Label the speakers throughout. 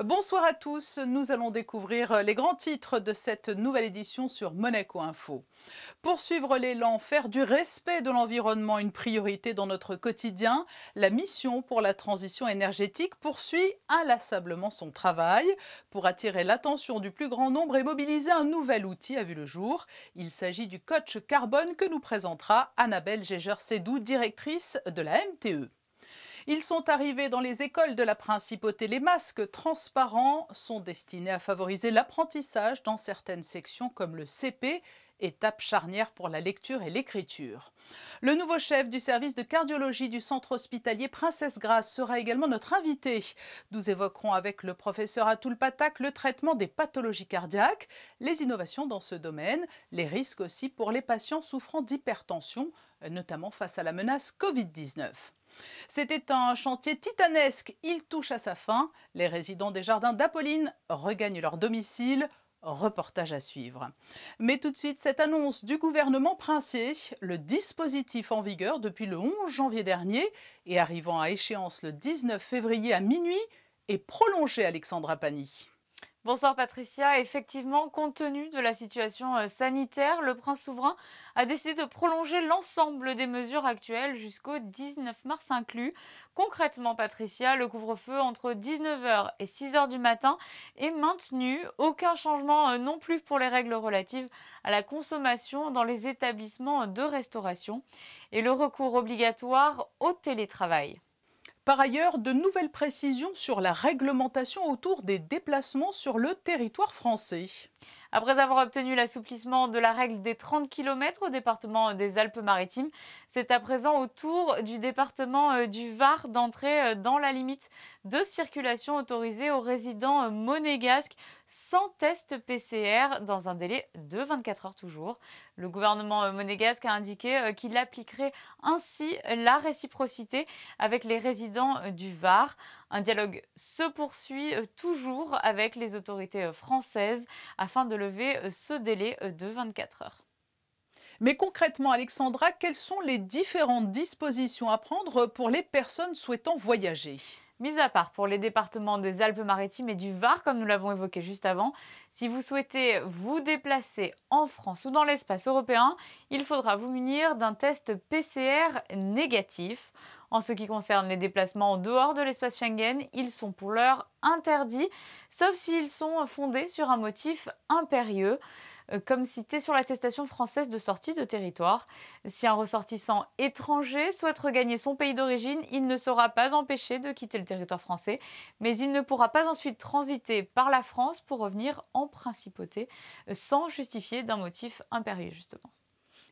Speaker 1: Bonsoir à tous, nous allons découvrir les grands titres de cette nouvelle édition sur Monaco Info. Poursuivre l'élan, faire du respect de l'environnement une priorité dans notre quotidien, la mission pour la transition énergétique poursuit inlassablement son travail. Pour attirer l'attention du plus grand nombre et mobiliser un nouvel outil a vu le jour. Il s'agit du coach carbone que nous présentera Annabelle Gégeur-Sédou, directrice de la MTE. Ils sont arrivés dans les écoles de la Principauté. Les masques transparents sont destinés à favoriser l'apprentissage dans certaines sections comme le CP, étape charnière pour la lecture et l'écriture. Le nouveau chef du service de cardiologie du centre hospitalier Princesse Grace sera également notre invité. Nous évoquerons avec le professeur Atul Pathak le traitement des pathologies cardiaques, les innovations dans ce domaine, les risques aussi pour les patients souffrant d'hypertension, notamment face à la menace Covid-19. C'était un chantier titanesque, il touche à sa fin. Les résidents des jardins d'Apolline regagnent leur domicile. Reportage à suivre. Mais tout de suite, cette annonce du gouvernement princier, le dispositif en vigueur depuis le 11 janvier dernier et arrivant à échéance le 19 février à minuit est prolongé, Alexandra Pani.
Speaker 2: Bonsoir Patricia, effectivement, compte tenu de la situation sanitaire, le prince souverain a décidé de prolonger l'ensemble des mesures actuelles jusqu'au 19 mars inclus. Concrètement Patricia, le couvre-feu entre 19 h et 6 h du matin est maintenu. Aucun changement non plus pour les règles relatives à la consommation dans les établissements de restauration et le recours obligatoire au télétravail.
Speaker 1: Par ailleurs, de nouvelles précisions sur la réglementation autour des déplacements sur le territoire français.
Speaker 2: Après avoir obtenu l'assouplissement de la règle des 30 km au département des Alpes-Maritimes, c'est à présent au tour du département du Var d'entrer dans la limite de circulation autorisée aux résidents monégasques sans test PCR dans un délai de 24 heures toujours. Le gouvernement monégasque a indiqué qu'il appliquerait ainsi la réciprocité avec les résidents du Var. Un dialogue se poursuit toujours avec les autorités françaises afin de lever ce délai de 24 heures.
Speaker 1: Mais concrètement, Alexandra, quelles sont les différentes dispositions à prendre pour les personnes souhaitant voyager ?
Speaker 2: Mis à part pour les départements des Alpes-Maritimes et du Var, comme nous l'avons évoqué juste avant, si vous souhaitez vous déplacer en France ou dans l'espace européen, il faudra vous munir d'un test PCR négatif. En ce qui concerne les déplacements en dehors de l'espace Schengen, ils sont pour l'heure interdits, sauf s'ils sont fondés sur un motif impérieux, comme cité sur l'attestation française de sortie de territoire. Si un ressortissant étranger souhaite regagner son pays d'origine, il ne sera pas empêché de quitter le territoire français, mais il ne pourra pas ensuite transiter par la France pour revenir en principauté, sans justifier d'un motif impérieux justement.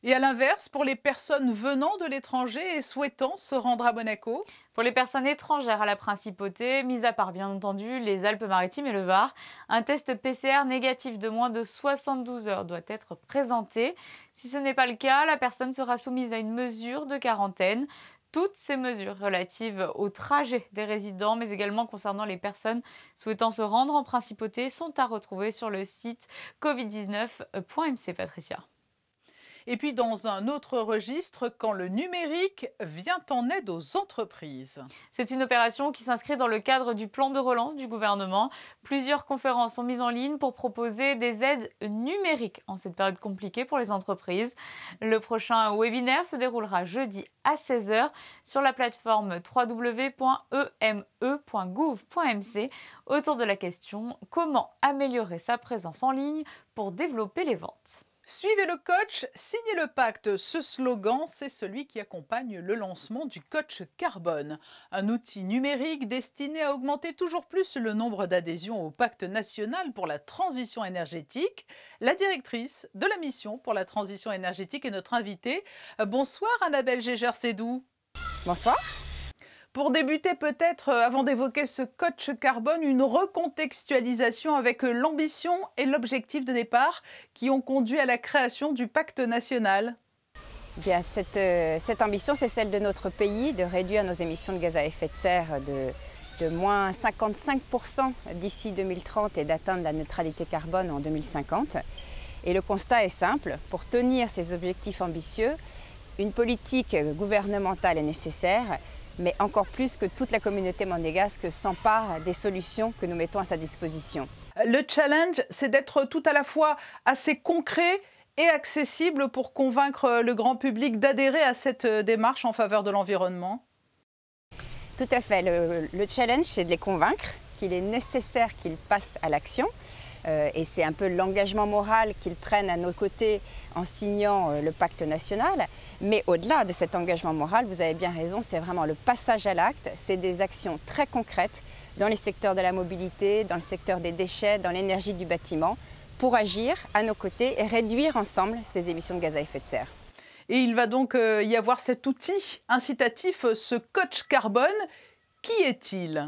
Speaker 1: Et à l'inverse, pour les personnes venant de l'étranger et souhaitant se rendre à Monaco ?
Speaker 2: Pour les personnes étrangères à la principauté, mis à part bien entendu les Alpes-Maritimes et le Var, un test PCR négatif de moins de 72 heures doit être présenté. Si ce n'est pas le cas, la personne sera soumise à une mesure de quarantaine. Toutes ces mesures relatives au trajet des résidents, mais également concernant les personnes souhaitant se rendre en principauté, sont à retrouver sur le site covid19.mc, Patricia.
Speaker 1: Et puis dans un autre registre, quand le numérique vient en aide aux entreprises.
Speaker 2: C'est une opération qui s'inscrit dans le cadre du plan de relance du gouvernement. Plusieurs conférences sont mises en ligne pour proposer des aides numériques en cette période compliquée pour les entreprises. Le prochain webinaire se déroulera jeudi à 16 h sur la plateforme www.eme.gouv.mc autour de la question « Comment améliorer sa présence en ligne pour développer les ventes ?»
Speaker 1: Suivez le coach, signez le pacte. Ce slogan, c'est celui qui accompagne le lancement du coach carbone, un outil numérique destiné à augmenter toujours plus le nombre d'adhésions au pacte national pour la transition énergétique. La directrice de la mission pour la transition énergétique est notre invitée. Bonsoir Annabelle Gégeur-Sédou.
Speaker 3: Bonsoir.
Speaker 1: Pour débuter peut-être, avant d'évoquer ce coach carbone, une recontextualisation avec l'ambition et l'objectif de départ qui ont conduit à la création du pacte national.
Speaker 3: Bien, cette ambition, c'est celle de notre pays, de réduire nos émissions de gaz à effet de serre de moins 55% d'ici 2030 et d'atteindre la neutralité carbone en 2050. Et le constat est simple, pour tenir ces objectifs ambitieux, une politique gouvernementale est nécessaire, mais encore plus que toute la communauté monégasque s'empare des solutions que nous mettons à sa disposition.
Speaker 1: Le challenge, c'est d'être tout à la fois assez concret et accessible pour convaincre le grand public d'adhérer à cette démarche en faveur de l'environnement.
Speaker 3: Tout à fait. Le challenge, c'est de les convaincre qu'il est nécessaire qu'ils passent à l'action. Et c'est un peu l'engagement moral qu'ils prennent à nos côtés en signant le pacte national. Mais au-delà de cet engagement moral, vous avez bien raison, c'est vraiment le passage à l'acte. C'est des actions très concrètes dans les secteurs de la mobilité, dans le secteur des déchets, dans l'énergie du bâtiment, pour agir à nos côtés et réduire ensemble ces émissions de gaz à effet de serre.
Speaker 1: Et il va donc y avoir cet outil incitatif, ce coach carbone. Qui est-il ?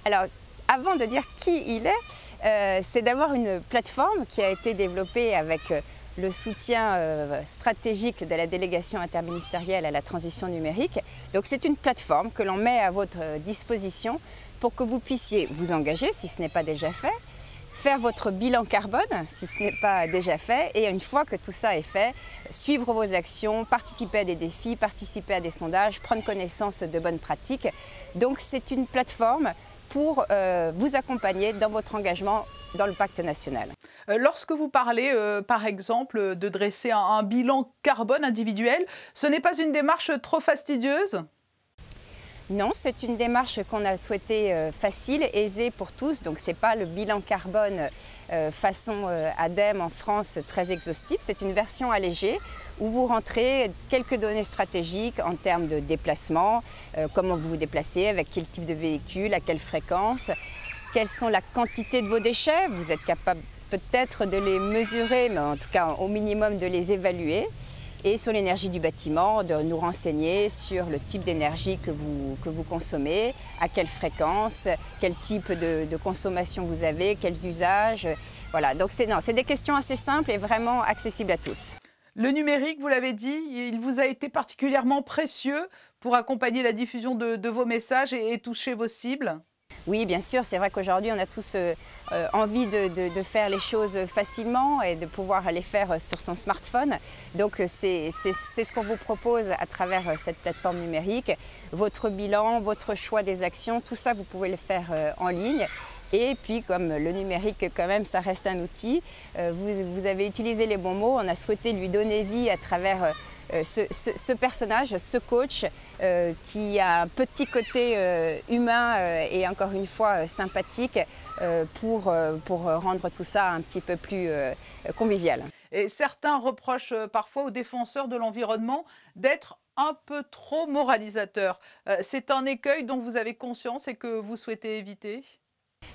Speaker 3: Alors, avant de dire qui il est, c'est d'avoir une plateforme qui a été développée avec le soutien stratégique de la délégation interministérielle à la transition numérique. Donc c'est une plateforme que l'on met à votre disposition pour que vous puissiez vous engager, si ce n'est pas déjà fait, faire votre bilan carbone, si ce n'est pas déjà fait, et une fois que tout ça est fait, suivre vos actions, participer à des défis, participer à des sondages, prendre connaissance de bonnes pratiques. Donc c'est une plateforme pour vous accompagner dans votre engagement dans le pacte national.
Speaker 1: Lorsque vous parlez, par exemple, de dresser un bilan carbone individuel, ce n'est pas une démarche trop fastidieuse ?
Speaker 3: Non, c'est une démarche qu'on a souhaité facile, aisée pour tous. Donc ce n'est pas le bilan carbone façon ADEME en France très exhaustif. C'est une version allégée où vous rentrez quelques données stratégiques en termes de déplacement, comment vous vous déplacez, avec quel type de véhicule, à quelle fréquence, quelles sont la quantité de vos déchets. Vous êtes capable peut-être de les mesurer, mais en tout cas au minimum de les évaluer. Et sur l'énergie du bâtiment, de nous renseigner sur le type d'énergie que vous consommez, à quelle fréquence, quel type de consommation vous avez, quels usages. Voilà, donc c'est des questions assez simples et vraiment accessibles à tous.
Speaker 1: Le numérique, vous l'avez dit, il vous a été particulièrement précieux pour accompagner la diffusion de vos messages et toucher vos cibles ?
Speaker 3: Oui, bien sûr, c'est vrai qu'aujourd'hui, on a tous envie de faire les choses facilement et de pouvoir les faire sur son smartphone. Donc, c'est ce qu'on vous propose à travers cette plateforme numérique. Votre bilan, votre choix des actions, tout ça, vous pouvez le faire en ligne. Et puis, comme le numérique, quand même, ça reste un outil, vous avez utilisé les bons mots. On a souhaité lui donner vie à travers ce personnage, ce coach, qui a un petit côté humain et encore une fois sympathique pour rendre tout ça un petit peu plus convivial.
Speaker 1: Et certains reprochent parfois aux défenseurs de l'environnement d'être un peu trop moralisateurs. C'est un écueil dont vous avez conscience et que vous souhaitez éviter ?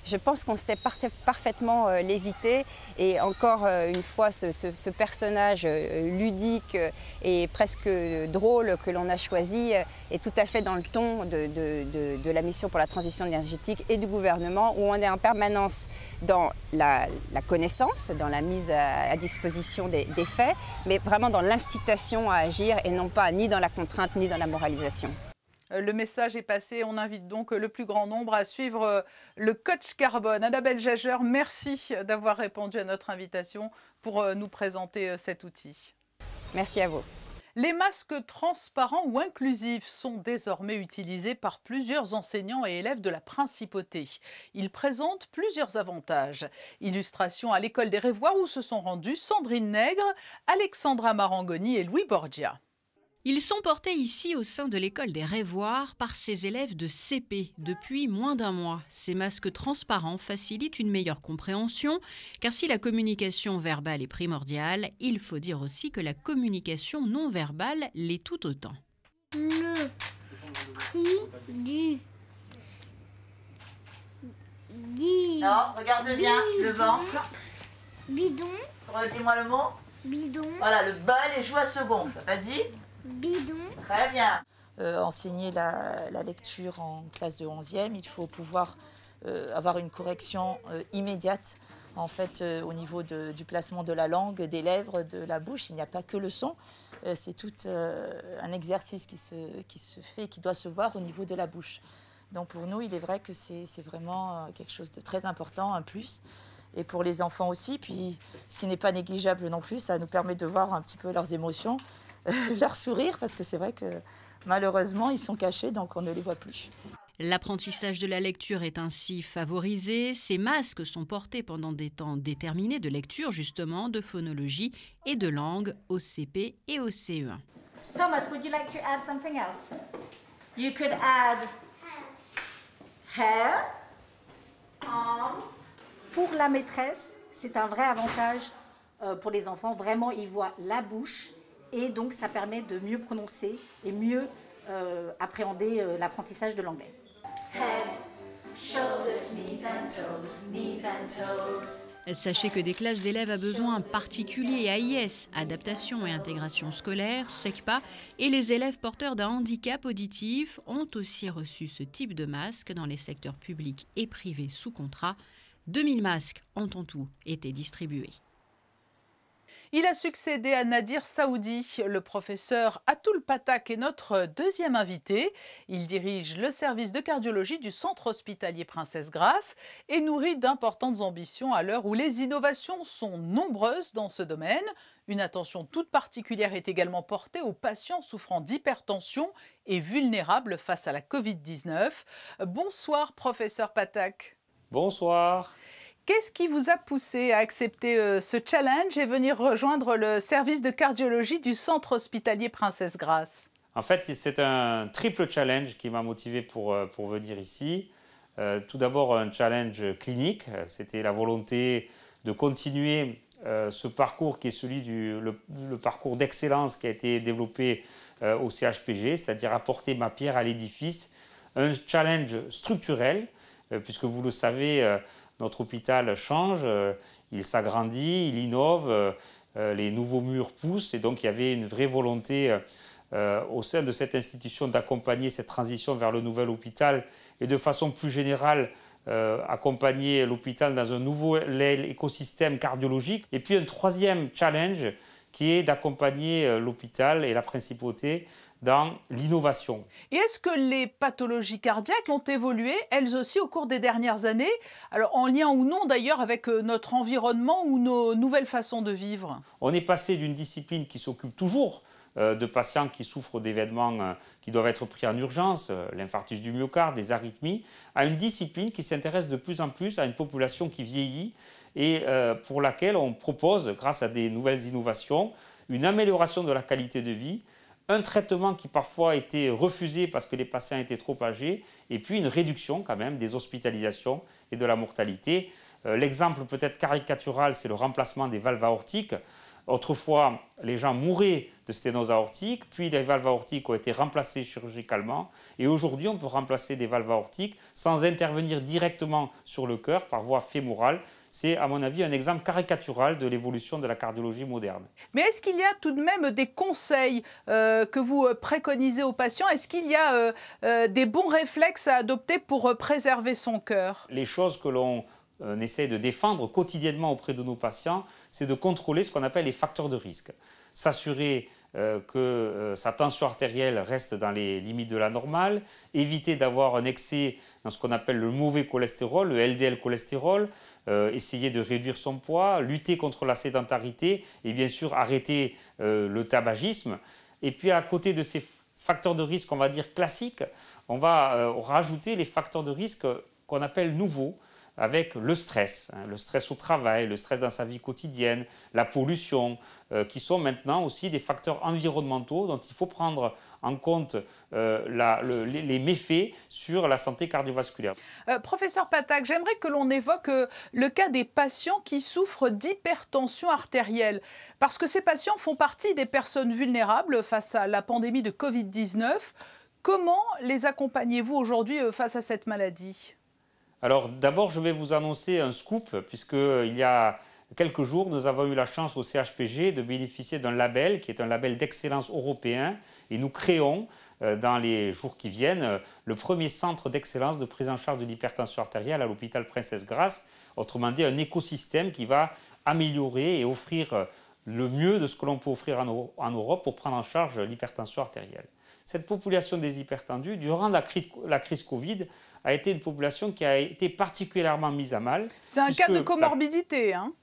Speaker 3: Je pense qu'on sait parfaitement l'éviter et encore une fois ce personnage ludique et presque drôle que l'on a choisi est tout à fait dans le ton de la mission pour la transition énergétique et du gouvernement où on est en permanence dans la connaissance, dans la mise à disposition des faits, mais vraiment dans l'incitation à agir et non pas ni dans la contrainte ni dans la moralisation.
Speaker 1: Le message est passé, on invite donc le plus grand nombre à suivre le coach carbone. Annabelle Jageur, merci d'avoir répondu à notre invitation pour nous présenter cet outil.
Speaker 3: Merci à vous.
Speaker 1: Les masques transparents ou inclusifs sont désormais utilisés par plusieurs enseignants et élèves de la Principauté. Ils présentent plusieurs avantages. Illustration à l'école des Rêvoirs où se sont rendus Sandrine Nègre, Alexandra Marangoni et Louis Borgia.
Speaker 4: Ils sont portés ici au sein de l'école des Rêvoirs par ces élèves de CP depuis moins d'un mois. Ces masques transparents facilitent une meilleure compréhension, car si la communication verbale est primordiale, il faut dire aussi que la communication non verbale l'est tout autant.
Speaker 5: Le prix du
Speaker 6: Non, regarde bien le ventre.
Speaker 5: Bidon,
Speaker 6: Redis-moi le mot.
Speaker 5: bidon,
Speaker 6: Voilà, le bas, les joues à seconde. Vas-y.
Speaker 5: bidon.
Speaker 6: Très bien. Enseigner la lecture en classe de 11e, il faut pouvoir avoir une correction immédiate. En fait, au niveau du placement de la langue, des lèvres, de la bouche, il n'y a pas que le son. C'est tout un exercice qui se fait, qui doit se voir au niveau de la bouche. Donc pour nous, il est vrai que c'est vraiment quelque chose de très important, un plus. Et pour les enfants aussi, puis ce qui n'est pas négligeable non plus, ça nous permet de voir un petit peu leurs émotions, leur sourire, parce que c'est vrai que Malheureusement, ils sont cachés, donc on ne les voit plus.
Speaker 4: L'apprentissage de la lecture est ainsi favorisé. Ces masques sont portés pendant des temps déterminés de lecture, justement, de phonologie et de langue au CP et au CE1.
Speaker 7: Thomas, would you like to add something else? You could add hair, arms. Pour la maîtresse, c'est un vrai avantage pour les enfants. Vraiment, ils voient la bouche et donc ça permet de mieux prononcer et mieux appréhender l'apprentissage de l'anglais. Head, shoulders, knees and toes, knees and toes.
Speaker 4: Sachez que des classes d'élèves à besoins particuliers AIS, adaptation et intégration scolaire, SECPA, et les élèves porteurs d'un handicap auditif ont aussi reçu ce type de masque dans les secteurs publics et privés sous contrat. 2000 masques ont en tout été distribués.
Speaker 1: Il a succédé à Nadir Saoudi. Le professeur Atoul Patak est notre deuxième invité. Il dirige le service de cardiologie du centre hospitalier Princesse Grace et nourrit d'importantes ambitions à l'heure où les innovations sont nombreuses dans ce domaine. Une attention toute particulière est également portée aux patients souffrant d'hypertension et vulnérables face à la Covid-19. Bonsoir, professeur Patak.
Speaker 8: Bonsoir.
Speaker 1: Qu'est-ce qui vous a poussé à accepter ce challenge et venir rejoindre le service de cardiologie du centre hospitalier Princesse Grace?
Speaker 8: En fait, c'est un triple challenge qui m'a motivé pour venir ici. Tout d'abord, un challenge clinique. C'était la volonté de continuer ce parcours qui est celui le parcours d'excellence qui a été développé au CHPG, c'est-à-dire apporter ma pierre à l'édifice. Un challenge structurel, puisque vous le savez, notre hôpital change, il s'agrandit, il innove, les nouveaux murs poussent et donc il y avait une vraie volonté au sein de cette institution d'accompagner cette transition vers le nouvel hôpital et de façon plus générale accompagner l'hôpital dans un nouvel écosystème cardiologique. Et puis un troisième challenge qui est d'accompagner l'hôpital et la principauté dans l'innovation.
Speaker 1: Et est-ce que les pathologies cardiaques ont évolué, elles aussi, au cours des dernières années? Alors, en lien ou non, d'ailleurs, avec notre environnement ou nos nouvelles façons de vivre?
Speaker 8: On est passé d'une discipline qui s'occupe toujours de patients qui souffrent d'événements qui doivent être pris en urgence, l'infarctus du myocarde, des arythmies, à une discipline qui s'intéresse de plus en plus à une population qui vieillit et pour laquelle on propose, grâce à des nouvelles innovations, une amélioration de la qualité de vie, un traitement qui parfois a été refusé parce que les patients étaient trop âgés, et puis une réduction quand même des hospitalisations et de la mortalité. L'exemple peut-être caricatural, c'est le remplacement des valves aortiques. Autrefois, les gens mouraient de sténose aortique, puis les valves aortiques ont été remplacées chirurgicalement. Et aujourd'hui, on peut remplacer des valves aortiques sans intervenir directement sur le cœur par voie fémorale. C'est, à mon avis, un exemple caricatural de l'évolution de la cardiologie moderne.
Speaker 1: Mais est-ce qu'il y a tout de même des conseils que vous préconisez aux patients? Est-ce qu'il y a des bons réflexes à adopter pour préserver son cœur?
Speaker 8: Les choses que l'on essaie de défendre quotidiennement auprès de nos patients, c'est de contrôler ce qu'on appelle les facteurs de risque. S'assurer que sa tension artérielle reste dans les limites de la normale, éviter d'avoir un excès dans ce qu'on appelle le mauvais cholestérol, le LDL cholestérol, essayer de réduire son poids, lutter contre la sédentarité et bien sûr arrêter le tabagisme. Et puis à côté de ces facteurs de risque, on va dire classiques, on va rajouter les facteurs de risque qu'on appelle nouveaux, avec le stress au travail, le stress dans sa vie quotidienne, la pollution, qui sont maintenant aussi des facteurs environnementaux dont il faut prendre en compte les méfaits sur la santé cardiovasculaire.
Speaker 1: Professeur Patak, j'aimerais que l'on évoque le cas des patients qui souffrent d'hypertension artérielle, parce que ces patients font partie des personnes vulnérables face à la pandémie de Covid-19. Comment les accompagnez-vous aujourd'hui face à cette maladie ?
Speaker 8: Alors d'abord, je vais vous annoncer un scoop, puisqu'il y a quelques jours, nous avons eu la chance au CHPG de bénéficier d'un label qui est un label d'excellence européen. Et nous créons, dans les jours qui viennent, le premier centre d'excellence de prise en charge de l'hypertension artérielle à l'hôpital Princesse Grace. Autrement dit, un écosystème qui va améliorer et offrir le mieux de ce que l'on peut offrir en Europe pour prendre en charge l'hypertension artérielle. Cette population des hypertendus, durant la crise Covid, a été une population qui a été particulièrement mise à mal.
Speaker 1: C'est un cas de comorbidité, hein ?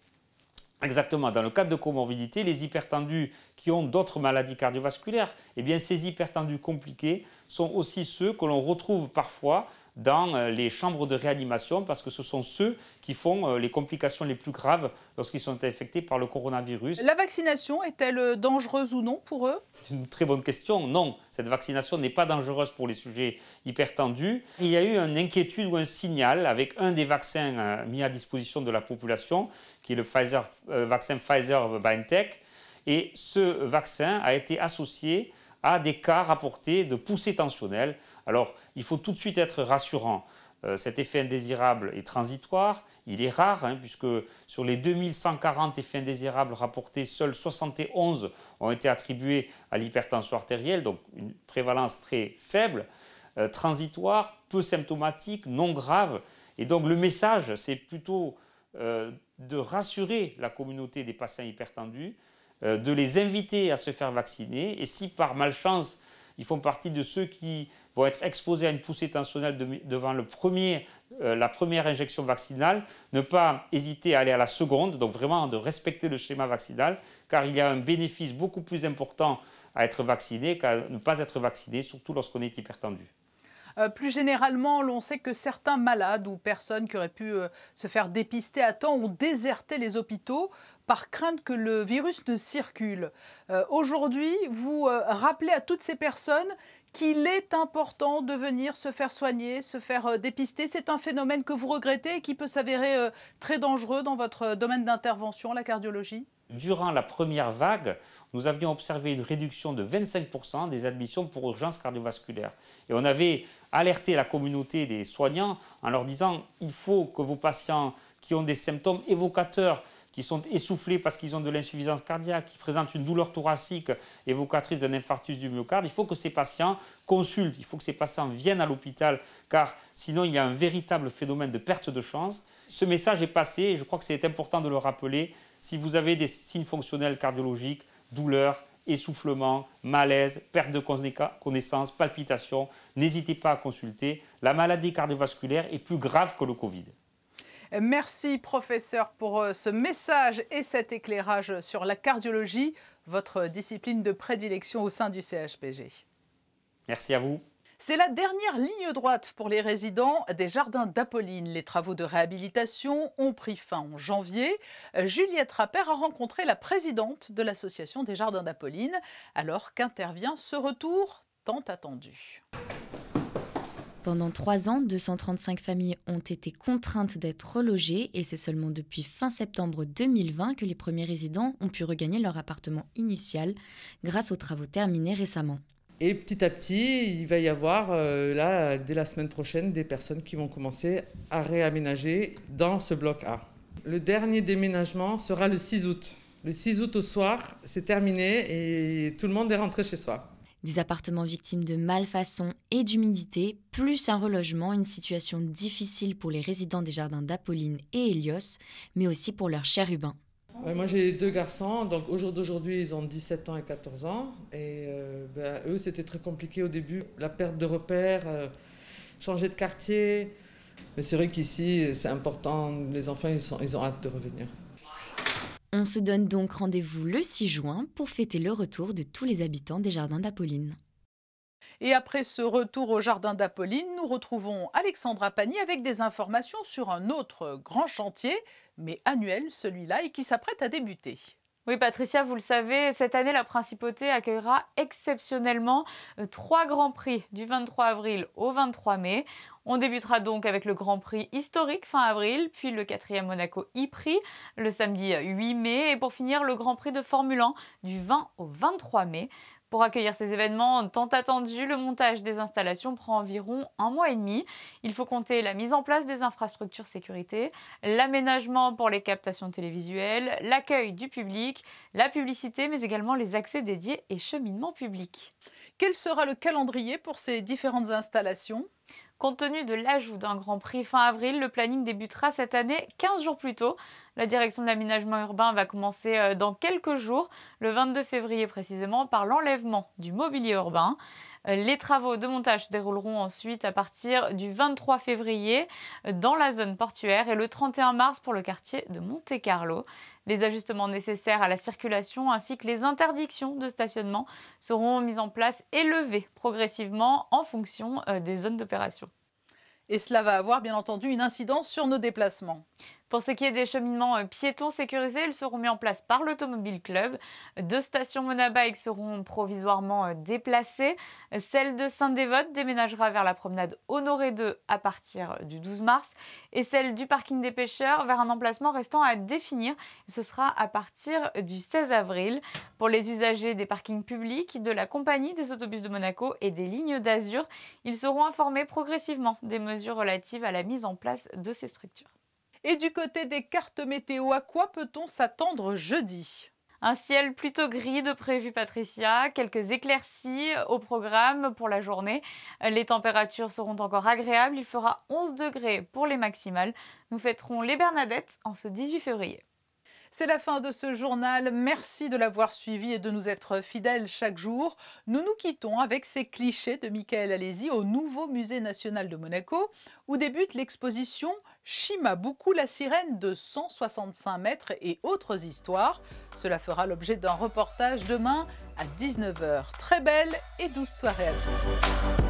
Speaker 8: Exactement. Dans le cadre de comorbidité, les hypertendus qui ont d'autres maladies cardiovasculaires, eh bien, ces hypertendus compliqués sont aussi ceux que l'on retrouve parfois dans les chambres de réanimation parce que ce sont ceux qui font les complications les plus graves lorsqu'ils sont infectés par le coronavirus.
Speaker 1: La vaccination est-elle dangereuse ou non pour eux?
Speaker 8: C'est une très bonne question. Non, cette vaccination n'est pas dangereuse pour les sujets hypertendus. Il y a eu une inquiétude ou un signal avec un des vaccins mis à disposition de la population, qui est le vaccin Pfizer-BioNTech. Et ce vaccin a été associé à des cas rapportés de poussée tensionnelle. Alors, il faut tout de suite être rassurant. Cet effet indésirable est transitoire, il est rare, puisque sur les 2140 effets indésirables rapportés, seuls 71 ont été attribués à l'hypertension artérielle, donc une prévalence très faible, transitoire, peu symptomatique, non grave. Et donc le message, c'est plutôt de rassurer la communauté des patients hypertendus, de les inviter à se faire vacciner. Et si par malchance, ils font partie de ceux qui vont être exposés à une poussée tensionnelle devant la première injection vaccinale, ne pas hésiter à aller à la seconde, donc vraiment de respecter le schéma vaccinal, car il y a un bénéfice beaucoup plus important à être vacciné qu'à ne pas être vacciné, surtout lorsqu'on est hypertendu.
Speaker 1: Plus généralement, l'on sait que certains malades ou personnes qui auraient pu se faire dépister à temps ont déserté les hôpitaux par crainte que le virus ne circule. Aujourd'hui, vous rappelez à toutes ces personnes qu'il est important de venir se faire soigner, se faire dépister. C'est un phénomène que vous regrettez et qui peut s'avérer très dangereux dans votre domaine d'intervention, la cardiologie?
Speaker 8: Durant la première vague, nous avions observé une réduction de 25% des admissions pour urgence cardiovasculaire. Et on avait alerté la communauté des soignants en leur disant « il faut que vos patients qui ont des symptômes évocateurs, qui sont essoufflés parce qu'ils ont de l'insuffisance cardiaque, qui présentent une douleur thoracique évocatrice d'un infarctus du myocarde, il faut que ces patients consultent, il faut que ces patients viennent à l'hôpital, car sinon il y a un véritable phénomène de perte de chance. » Ce message est passé et je crois que c'est important de le rappeler. Si vous avez des signes fonctionnels cardiologiques, douleurs, essoufflement, malaise, perte de connaissance, palpitations, n'hésitez pas à consulter. La maladie cardiovasculaire est plus grave que le Covid.
Speaker 1: Merci professeur pour ce message et cet éclairage sur la cardiologie, votre discipline de prédilection au sein du CHPG.
Speaker 8: Merci à vous.
Speaker 1: C'est la dernière ligne droite pour les résidents des Jardins d'Apolline. Les travaux de réhabilitation ont pris fin en janvier. Juliette Rappert a rencontré la présidente de l'association des Jardins d'Apolline alors qu'intervient ce retour tant attendu.
Speaker 9: Pendant 3 ans, 235 familles ont été contraintes d'être relogées et c'est seulement depuis fin septembre 2020 que les premiers résidents ont pu regagner leur appartement initial grâce aux travaux terminés récemment.
Speaker 10: Et petit à petit, il va y avoir, là, dès la semaine prochaine, des personnes qui vont commencer à réaménager dans ce bloc A. Le dernier déménagement sera le 6 août. Le 6 août au soir, c'est terminé et tout le monde est rentré chez soi.
Speaker 9: Des appartements victimes de malfaçons et d'humidité, plus un relogement, une situation difficile pour les résidents des Jardins d'Apolline et Hélios, mais aussi pour leurs chérubins.
Speaker 10: Moi j'ai 2 garçons, donc au jour d'aujourd'hui ils ont 17 ans et 14 ans. Et eux c'était très compliqué au début, la perte de repères, changer de quartier. Mais c'est vrai qu'ici c'est important, les enfants ils ont hâte de revenir.
Speaker 9: On se donne donc rendez-vous le 6 juin pour fêter le retour de tous les habitants des Jardins d'Apolline.
Speaker 1: Et après ce retour au Jardin d'Apolline, nous retrouvons Alexandra Pagny avec des informations sur un autre grand chantier, mais annuel celui-là, et qui s'apprête à débuter.
Speaker 2: Oui, Patricia, vous le savez, cette année, la Principauté accueillera exceptionnellement 3 Grands Prix du 23 avril au 23 mai. On débutera donc avec le Grand Prix historique fin avril, puis le 4e Monaco e-Prix le samedi 8 mai, et pour finir, le Grand Prix de Formule 1 du 20 au 23 mai. Pour accueillir ces événements tant attendus, le montage des installations prend environ 1 mois et demi. Il faut compter la mise en place des infrastructures sécurité, l'aménagement pour les captations télévisuelles, l'accueil du public, la publicité, mais également les accès dédiés et cheminement public.
Speaker 1: Quel sera le calendrier pour ces différentes installations ?
Speaker 2: Compte tenu de l'ajout d'un Grand Prix fin avril, le planning débutera cette année 15 jours plus tôt. La direction de l'aménagement urbain va commencer dans quelques jours, le 22 février précisément, par l'enlèvement du mobilier urbain. Les travaux de montage se dérouleront ensuite à partir du 23 février dans la zone portuaire et le 31 mars pour le quartier de Monte-Carlo. Les ajustements nécessaires à la circulation ainsi que les interdictions de stationnement seront mis en place et levées progressivement en fonction des zones d'opération.
Speaker 1: Et cela va avoir bien entendu une incidence sur nos déplacements.
Speaker 2: Pour ce qui est des cheminements piétons sécurisés, ils seront mis en place par l'Automobile Club. 2 stations Monabike seront provisoirement déplacées. Celle de Saint-Dévote déménagera vers la promenade Honoré II à partir du 12 mars et celle du parking des pêcheurs vers un emplacement restant à définir. Ce sera à partir du 16 avril. Pour les usagers des parkings publics, de la compagnie des autobus de Monaco et des lignes d'Azur, ils seront informés progressivement des mesures relatives à la mise en place de ces structures.
Speaker 1: Et du côté des cartes météo, à quoi peut-on s'attendre jeudi ?
Speaker 2: Un ciel plutôt gris de prévu, Patricia. Quelques éclaircies au programme pour la journée. Les températures seront encore agréables. Il fera 11 degrés pour les maximales. Nous fêterons les Bernadettes en ce 18 février.
Speaker 1: C'est la fin de ce journal. Merci de l'avoir suivi et de nous être fidèles chaque jour. Nous nous quittons avec ces clichés de Michael Alési au nouveau musée national de Monaco, où débute l'exposition Shimabuku, la sirène de 165 mètres et autres histoires. Cela fera l'objet d'un reportage demain à 19 h. Très belle et douce soirée à tous.